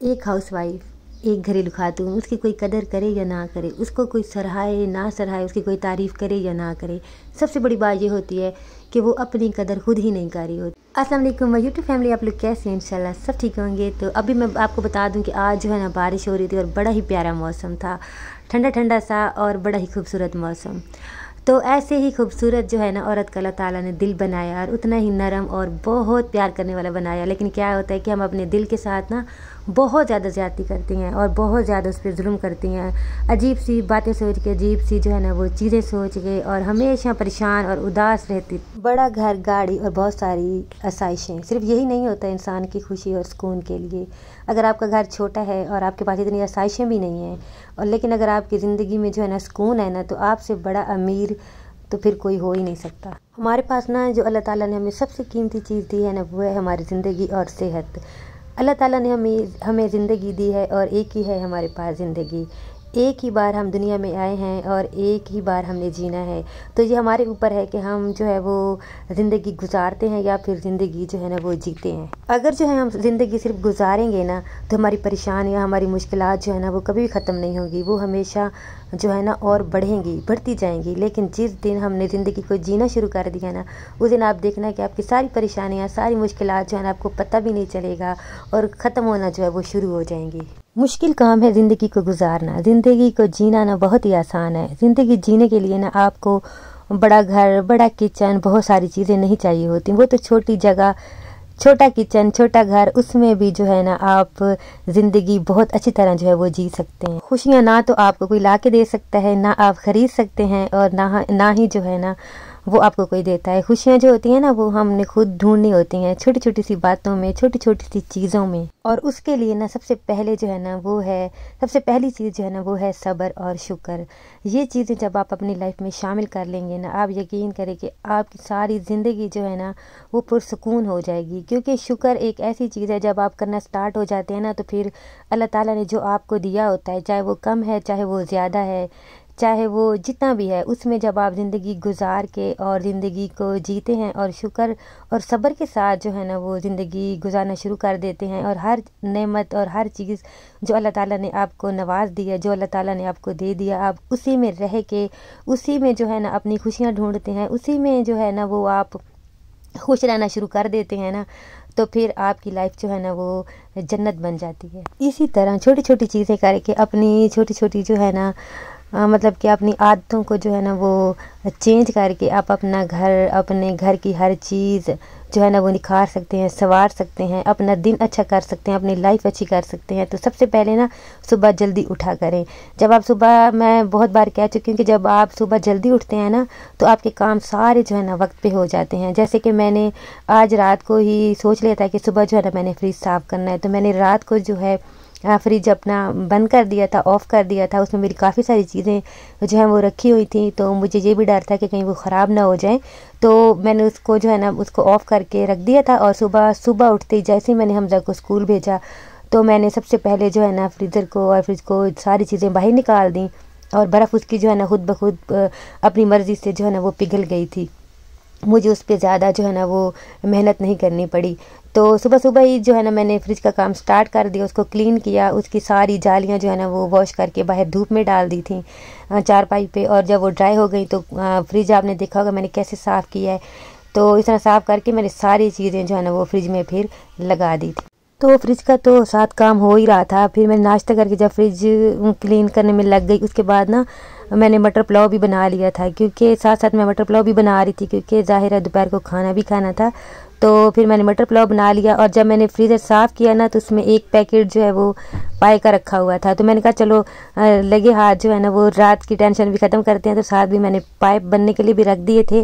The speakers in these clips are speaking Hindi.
एक हाउसवाइफ, एक घरेलू खातून, उसकी कोई कदर करे या ना करे, उसको कोई सराहे ना सराहे, उसकी कोई तारीफ़ करे या ना करे, सबसे बड़ी बात ये होती है कि वो अपनी कदर खुद ही नहीं कर रही होती। अस्सलाम वालेकुम माय यूट्यूब फैमिली, आप लोग कैसे हैं? इंशाल्लाह सब ठीक होंगे। तो अभी मैं आपको बता दूं कि आज जो है ना बारिश हो रही थी और बड़ा ही प्यारा मौसम था, ठंडा ठंडा सा और बड़ा ही खूबसूरत मौसम। तो ऐसे ही खूबसूरत जो है ना औरत का अल्लाह ताला ने दिल बनाया और उतना ही नरम और बहुत प्यार करने वाला बनाया। लेकिन क्या होता है कि हम अपने दिल के साथ ना बहुत ज़्यादा ज़्यादती करती हैं और बहुत ज़्यादा उस पर जुल्म करती हैं, अजीब सी बातें सोच के, अजीब सी जो है ना वो चीज़ें सोच के, और हमेशा परेशान और उदास रहती। बड़ा घर, गाड़ी और बहुत सारी आसाइशें, सिर्फ यही नहीं होता इंसान की खुशी और सुकून के लिए। अगर आपका घर छोटा है और आपके पास इतनी आसाइशें भी नहीं हैं, और लेकिन अगर आपकी ज़िंदगी में जो है ना सुकून है ना, तो आपसे बड़ा अमीर तो फिर कोई हो ही नहीं सकता। हमारे पास ना जो अल्लाह ताला ने हमें सबसे कीमती चीज़ दी है ना, वो है हमारी ज़िंदगी और सेहत। अल्लाह ताला ने हमें ज़िंदगी दी है और एक ही है हमारे पास ज़िंदगी। एक ही बार हम दुनिया में आए हैं और एक ही बार हमने जीना है। तो ये हमारे ऊपर है कि हम जो है वो ज़िंदगी गुजारते हैं या फिर ज़िंदगी जो है ना वो जीते हैं। अगर जो है हम ज़िंदगी सिर्फ गुजारेंगे ना, तो हमारी परेशानियाँ, हमारी मुश्किलात जो है ना वो कभी भी ख़त्म नहीं होंगी। वो हमेशा जो है ना और बढ़ेंगी, बढ़ती जाएंगी। लेकिन जिस दिन हमने ज़िंदगी को जीना शुरू कर दिया ना, उस दिन आप देखना कि आपकी सारी परेशानियाँ, सारी मुश्किलात जो है ना आपको पता भी नहीं चलेगा और ख़त्म होना जो है वो शुरू हो जाएंगी। मुश्किल काम है ज़िंदगी को गुजारना। ज़िंदगी को जीना ना बहुत ही आसान है। ज़िंदगी जीने के लिए ना आपको बड़ा घर, बड़ा किचन, बहुत सारी चीज़ें नहीं चाहिए होती। वो तो छोटी जगह, छोटा किचन, छोटा घर, उसमें भी जो है ना आप ज़िंदगी बहुत अच्छी तरह जो है वो जी सकते हैं। खुशियाँ ना तो आपको कोई ला के दे सकता है, ना आप ख़रीद सकते हैं, और ना ही जो है ना वो आपको कोई देता है। खुशियाँ जो होती हैं ना वो हमने खुद ढूंढनी होती हैं, छोटी छोटी सी बातों में, छोटी छोटी सी चीज़ों में। और उसके लिए ना सबसे पहले जो है ना वो है, सबसे पहली चीज़ जो है ना वो है सब्र और शुक्र। ये चीज़ें जब आप अपनी लाइफ में शामिल कर लेंगे ना, आप यकीन करें कि आपकी सारी ज़िंदगी जो है ना वो पुरसुकून हो जाएगी। क्योंकि शुक्र एक ऐसी चीज़ है, जब आप करना स्टार्ट हो जाते हैं ना, तो फिर अल्लाह ताला ने जो आपको दिया होता है, चाहे वो कम है, चाहे वो ज़्यादा है, चाहे वो जितना भी है, उसमें जब आप ज़िंदगी गुजार के और ज़िंदगी को जीते हैं और शुक्र और सब्र के साथ जो है ना वो ज़िंदगी गुजारना शुरू कर देते हैं, और हर नेमत और हर चीज़ जो अल्लाह ताला ने आपको नवाज दिया, जो अल्लाह ताला ने आपको दे दिया, आप उसी में रह के, उसी में जो है ना अपनी खुशियाँ ढूंढते हैं, उसी में जो है ना वो आप खुश रहना शुरू कर देते हैं ना, तो फिर आपकी लाइफ जो है ना वो जन्नत बन जाती है। इसी तरह छोटी छोटी चीज़ें करके, अपनी छोटी छोटी जो है ना मतलब कि अपनी आदतों को जो है ना वो चेंज करके आप अपना घर, अपने घर की हर चीज़ जो है ना वो निखार सकते हैं, संवार सकते हैं, अपना दिन अच्छा कर सकते हैं, अपनी लाइफ अच्छी कर सकते हैं। तो सबसे पहले ना सुबह जल्दी उठा करें। जब आप सुबह, मैं बहुत बार कह चुकी हूँ कि जब आप सुबह जल्दी उठते हैं ना, तो आपके काम सारे जो है ना वक्त पे हो जाते हैं। जैसे कि मैंने आज रात को ही सोच लिया था कि सुबह जो है ना मैंने फ्रिज साफ़ करना है, तो मैंने रात को जो है फ्रिज अपना बंद कर दिया था, ऑफ़ कर दिया था। उसमें मेरी काफ़ी सारी चीज़ें जो है वो रखी हुई थी, तो मुझे ये भी डर था कि कहीं वो ख़राब ना हो जाए। तो मैंने उसको जो है ना उसको ऑफ़ करके रख दिया था, और सुबह उठते ही जैसे ही मैंने हमजा को स्कूल भेजा, तो मैंने सबसे पहले जो है ना फ्रीज़र को और फ्रिज को सारी चीज़ें बाहर निकाल दी, और बर्फ़ उसकी जो है ना खुद ब खुद अपनी मर्ज़ी से जो है ना वो पिघल गई थी। मुझे उस पर ज़्यादा जो है ना वो मेहनत नहीं करनी पड़ी। तो सुबह सुबह ही जो है ना मैंने फ्रिज का काम स्टार्ट कर दिया, उसको क्लीन किया, उसकी सारी जालियाँ जो है ना वो वॉश करके बाहर धूप में डाल दी थी चारपाई पे। और जब वो ड्राई हो गई तो फ्रिज आपने देखा होगा मैंने कैसे साफ़ किया है। तो इस तरह साफ़ करके मैंने सारी चीज़ें जो है ना वो फ्रिज में फिर लगा दी थी। तो फ्रिज का तो साथ काम हो ही रहा था। फिर मैंने नाश्ता करके जब फ्रिज क्लीन करने में लग गई, उसके बाद ना मैंने मटर पुलाव भी बना लिया था, क्योंकि साथ साथ मैं मटर पुलाव भी बना रही थी, क्योंकि ज़ाहिर है दोपहर को खाना भी खाना था। तो फिर मैंने मटर पुलाव बना लिया, और जब मैंने फ्रीज़र साफ़ किया ना, तो उसमें एक पैकेट जो है वो पाए का रखा हुआ था। तो मैंने कहा चलो लगे हाथ जो है ना वो रात की टेंशन भी ख़त्म करते हैं। तो साथ भी मैंने पाए बनने के लिए भी रख दिए थे,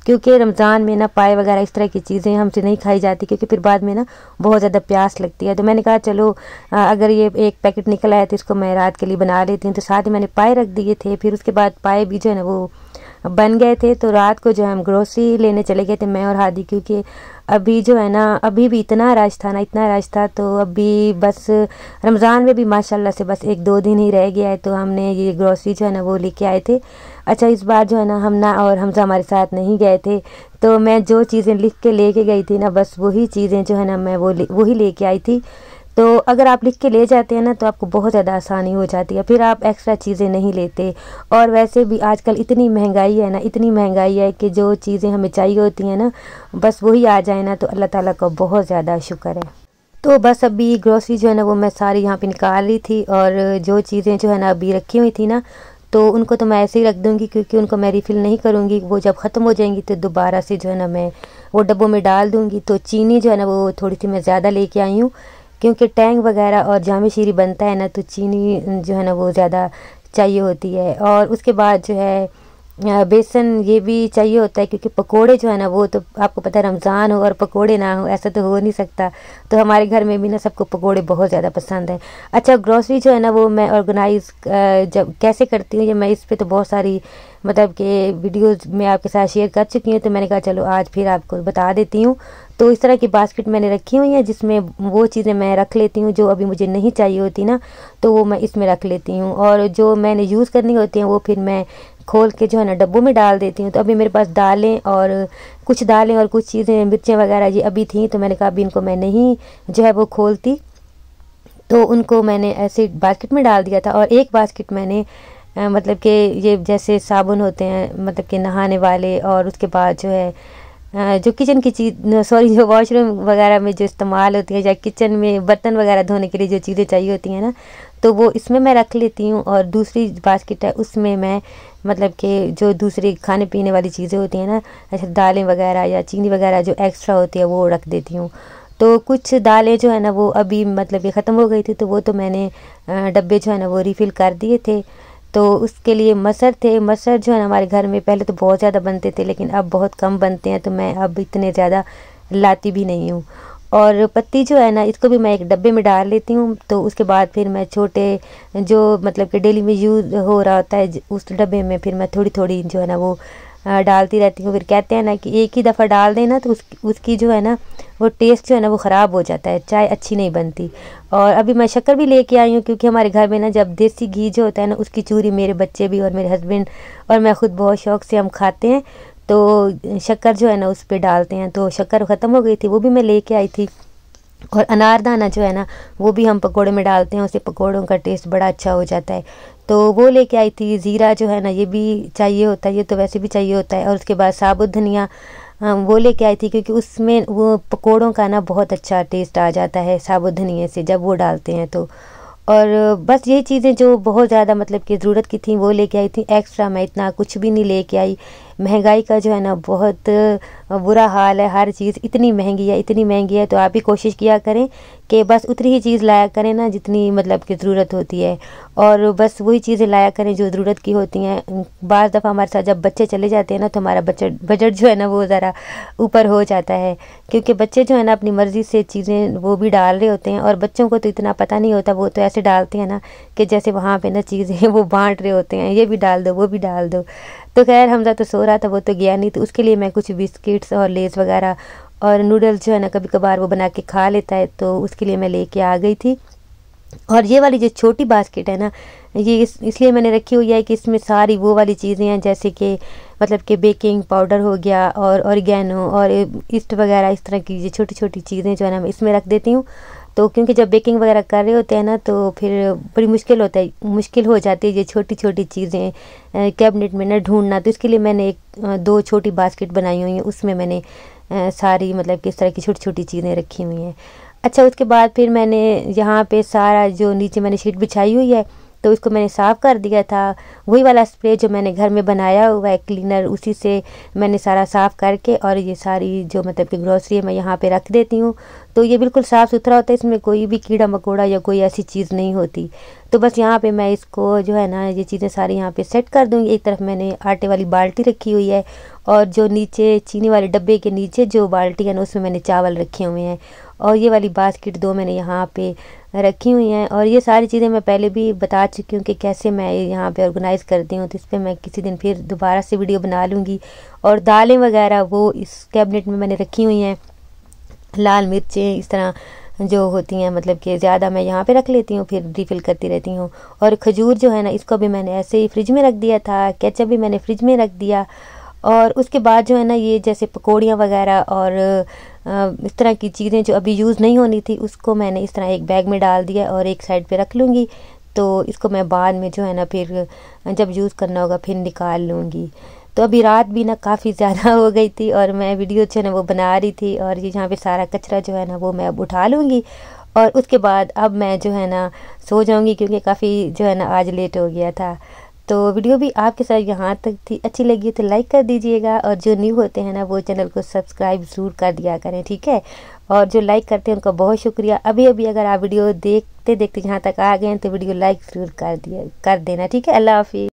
क्योंकि रमज़ान में ना पाए वगैरह इस तरह की चीज़ें हमसे नहीं खाई जाती, क्योंकि फिर बाद में ना बहुत ज़्यादा प्यास लगती है। तो मैंने कहा चलो अगर ये एक पैकेट निकल आया तो इसको मैं रात के लिए बना लेती हूँ। तो साथ ही मैंने पाए रख दिए थे। फिर उसके बाद पाए भी जो है ना वो बन गए थे। तो रात को जो हम ग्रोसरी लेने चले गए थे, मैं और हादी, क्योंकि अभी जो है ना अभी भी इतना रश था ना, इतना रश था। तो अभी बस रमज़ान में भी माशाल्लाह से बस 1-2 दिन ही रह गया है, तो हमने ये ग्रोसरी जो है ना वो लेके आए थे। अच्छा, इस बार जो है ना हम ना और हमजा हमारे साथ नहीं गए थे, तो मैं जो चीज़ें लिख के लेके गई थी ना, बस वही चीज़ें जो है ना मैं वही लेके आई थी। तो अगर आप लिख के ले जाते हैं ना तो आपको बहुत ज़्यादा आसानी हो जाती है, फिर आप एक्स्ट्रा चीज़ें नहीं लेते। और वैसे भी आजकल इतनी महंगाई है ना, इतनी महंगाई है कि जो चीज़ें हमें चाहिए होती हैं ना बस वही आ जाए ना तो अल्लाह ताला का बहुत ज़्यादा शुक्र है। तो बस अभी ग्रोसरी जो है ना वो मैं सारी यहाँ पे निकाल रही थी, और जो चीज़ें जो है ना अभी रखी हुई थी ना तो उनको तो मैं ऐसे ही रख दूँगी, क्योंकि उनको मैं रिफ़िल नहीं करूँगी। वो जब ख़त्म हो जाएंगी तो दोबारा से जो है ना मैं वो डब्बों में डाल दूँगी। तो चीनी जो है ना वो थोड़ी सी मैं ज़्यादा लेके आई हूँ, क्योंकि टैंग वगैरह और जामे शीरी बनता है ना तो चीनी जो है ना वो ज़्यादा चाहिए होती है। और उसके बाद जो है बेसन ये भी चाहिए होता है, क्योंकि पकोड़े जो है ना वो तो आपको पता है रमज़ान हो और पकोड़े ना हो ऐसा तो हो नहीं सकता। तो हमारे घर में भी ना सबको पकोड़े बहुत ज़्यादा पसंद है। अच्छा, ग्रोसरी जो है ना वो मैं ऑर्गेनाइज़ जब कैसे करती हूँ, ये मैं इस पे तो बहुत सारी मतलब कि वीडियोस में आपके साथ शेयर कर चुकी हूँ, तो मैंने कहा चलो आज फिर आपको बता देती हूँ। तो इस तरह की बास्केट मैंने रखी हुई है जिसमें वो चीज़ें मैं रख लेती हूँ जो अभी मुझे नहीं चाहिए होती ना, तो वो मैं इसमें रख लेती हूँ। और जो मैंने यूज़ करनी होती हैं वो फिर मैं खोल के जो है ना डब्बों में डाल देती हूँ। तो अभी मेरे पास दालें और कुछ चीज़ें मिर्चें वगैरह ये अभी थी, तो मैंने कहा अभी इनको मैं नहीं जो है वो खोलती, तो उनको मैंने ऐसे बास्केट में डाल दिया था। और एक बास्केट मैंने मतलब कि ये जैसे साबुन होते हैं मतलब कि नहाने वाले, और उसके बाद जो है जो किचन की चीज़ जो वॉशरूम वगैरह में जो इस्तेमाल होती है या किचन में बर्तन वगैरह धोने के लिए जो चीज़ें चाहिए होती हैं ना तो वो इसमें मैं रख लेती हूँ। और दूसरी बास्केट है उसमें मैं मतलब कि जो दूसरी खाने पीने वाली चीज़ें होती हैं ना, जैसे दालें वगैरह या चीनी वगैरह जो एक्स्ट्रा होती है वो रख देती हूँ। तो कुछ दालें जो है ना वो अभी मतलब कि ख़त्म हो गई थी, तो वो तो मैंने डब्बे जो है ना वो रिफ़िल कर दिए थे। तो उसके लिए मसर थे, मसर जो है ना हमारे घर में पहले तो बहुत ज़्यादा बनते थे, लेकिन अब बहुत कम बनते हैं, तो मैं अब इतने ज़्यादा लाती भी नहीं हूँ। और पत्ती जो है ना इसको भी मैं एक डब्बे में डाल लेती हूँ। तो उसके बाद फिर मैं छोटे जो मतलब कि डेली में यूज़ हो रहा होता है उस डब्बे में फिर मैं थोड़ी थोड़ी जो है ना वो डालती रहती हूँ। फिर कहते हैं ना कि एक ही दफ़ा डाल दें ना तो उसकी जो है ना वो टेस्ट जो है ना वो ख़राब हो जाता है, चाय अच्छी नहीं बनती। और अभी मैं शक्कर भी लेके आई हूँ, क्योंकि हमारे घर में ना जब देसी घी जो होता है ना उसकी चूरी मेरे बच्चे भी और मेरे हस्बैंड और मैं ख़ुद बहुत शौक़ से हम खाते हैं, तो शक्कर जो है ना उस पर डालते हैं। तो शक्कर ख़त्म हो गई थी, वो भी मैं लेके आई थी। और अनारदाना जो है ना वो भी हम पकोड़े में डालते हैं, उससे पकोड़ों का टेस्ट बड़ा अच्छा हो जाता है, तो वो लेके आई थी। ज़ीरा जो है ना ये भी चाहिए होता है, ये तो वैसे भी चाहिए होता है। और उसके बाद साबुत धनिया वो लेके आई थी, क्योंकि उसमें वो पकोड़ों का ना बहुत अच्छा टेस्ट आ जाता है साबुत धनिया से जब वो डालते हैं तो। और बस ये चीज़ें जो बहुत ज़्यादा मतलब कि ज़रूरत की थी वो लेके आई थी। एक्स्ट्रा मैं इतना कुछ भी नहीं लेके आई। महंगाई का जो है ना बहुत बुरा हाल है, हर चीज़ इतनी महंगी है, तो आप भी कोशिश किया करें कि बस उतनी ही चीज़ लाया करें ना जितनी मतलब की ज़रूरत होती है, और बस वही चीज़ें लाया करें जो ज़रूरत की होती हैं। बाज़ दफ़ा हमारे साथ जब बच्चे चले जाते हैं ना तो हमारा बजट जो है ना वो ज़रा ऊपर हो जाता है, क्योंकि बच्चे जो है ना अपनी मर्ज़ी से चीज़ें वो भी डाल रहे होते हैं, और बच्चों को तो इतना पता नहीं होता, वो तो ऐसे डालते हैं ना कि जैसे वहाँ पे ना चीज़ें वो बांट रहे होते हैं, ये भी डाल दो वो भी डाल दो। तो खैर हमजा तो सो रहा था, वो तो गया नहीं, तो उसके लिए मैं कुछ बिस्किट्स और लेस वगैरह और नूडल्स जो है ना कभी कभार वो बना के खा लेता है, तो उसके लिए मैं लेके आ गई थी। और ये वाली जो छोटी बास्केट है ना ये इसलिए मैंने रखी हुई है कि इसमें सारी वो वाली चीज़ें हैं, जैसे कि मतलब कि बेकिंग पाउडर हो गया और ऑरिगेनो और ईस्ट वगैरह, इस तरह की ये छोटी छोटी चीज़ें जो है ना मैं इसमें रख देती हूँ। तो क्योंकि जब बेकिंग वगैरह कर रहे होते हैं ना तो फिर बड़ी मुश्किल हो जाती है ये छोटी छोटी चीज़ें कैबिनेट में ना ढूंढना, तो इसके लिए मैंने दो छोटी बास्केट बनाई हुई हैं, उसमें मैंने सारी मतलब कि इस तरह की छोटी छोटी चीज़ें रखी हुई हैं। अच्छा, उसके बाद फिर मैंने यहाँ पे सारा जो नीचे मैंने शीट बिछाई हुई है तो इसको मैंने साफ़ कर दिया था। वही वाला स्प्रे जो मैंने घर में बनाया हुआ है क्लीनर, उसी से मैंने सारा साफ़ करके और ये सारी जो मतलब कि ग्रॉसरी है मैं यहाँ पे रख देती हूँ। तो ये बिल्कुल साफ़ सुथरा होता है, इसमें कोई भी कीड़ा मकोड़ा या कोई ऐसी चीज़ नहीं होती। तो बस यहाँ पे मैं इसको जो है ना ये चीज़ें सारी यहाँ पे सेट कर दूँगी। एक तरफ मैंने आटे वाली बाल्टी रखी हुई है और जो नीचे चीनी वाले डब्बे के नीचे जो बाल्टी है ना उसमें मैंने चावल रखे हुए हैं, और ये वाली बास्केट दो मैंने यहाँ पे रखी हुई हैं। और ये सारी चीज़ें मैं पहले भी बता चुकी हूँ कि कैसे मैं यहाँ पे ऑर्गेनाइज़ करती हूँ, तो इस पर मैं किसी दिन फिर दोबारा से वीडियो बना लूँगी। और दालें वगैरह वो इस कैबिनेट में मैंने रखी हुई हैं, लाल मिर्चें इस तरह जो होती हैं मतलब कि ज़्यादा मैं यहाँ पे रख लेती हूँ, फिर रिफ़िल करती रहती हूँ। और खजूर जो है ना इसको भी मैंने ऐसे ही फ्रिज में रख दिया था, केचप भी मैंने फ्रिज में रख दिया। और उसके बाद जो है ना ये जैसे पकौड़ियाँ वगैरह और इस तरह की चीज़ें जो अभी यूज़ नहीं होनी थी उसको मैंने इस तरह एक बैग में डाल दिया और एक साइड पे रख लूँगी। तो इसको मैं बाद में जो है ना फिर जब यूज़ करना होगा फिर निकाल लूँगी। तो अभी रात भी ना काफ़ी ज़्यादा हो गई थी और मैं वीडियो जो है ना वो बना रही थी, और ये यहाँ पे सारा कचरा जो है ना वो मैं अब उठा लूँगी और उसके बाद अब मैं जो है ना सो जाऊँगी, क्योंकि काफ़ी जो है ना आज लेट हो गया था। तो वीडियो भी आपके साथ यहाँ तक थी, अच्छी लगी तो लाइक कर दीजिएगा, और जो न्यू होते हैं ना वो चैनल को सब्सक्राइब ज़रूर कर दिया करें, ठीक है। और जो लाइक करते हैं उनका बहुत शुक्रिया। अभी अगर आप वीडियो देखते देखते यहाँ तक आ गए हैं तो वीडियो लाइक ज़रूर कर देना, ठीक है। अल्लाह हाफिज़।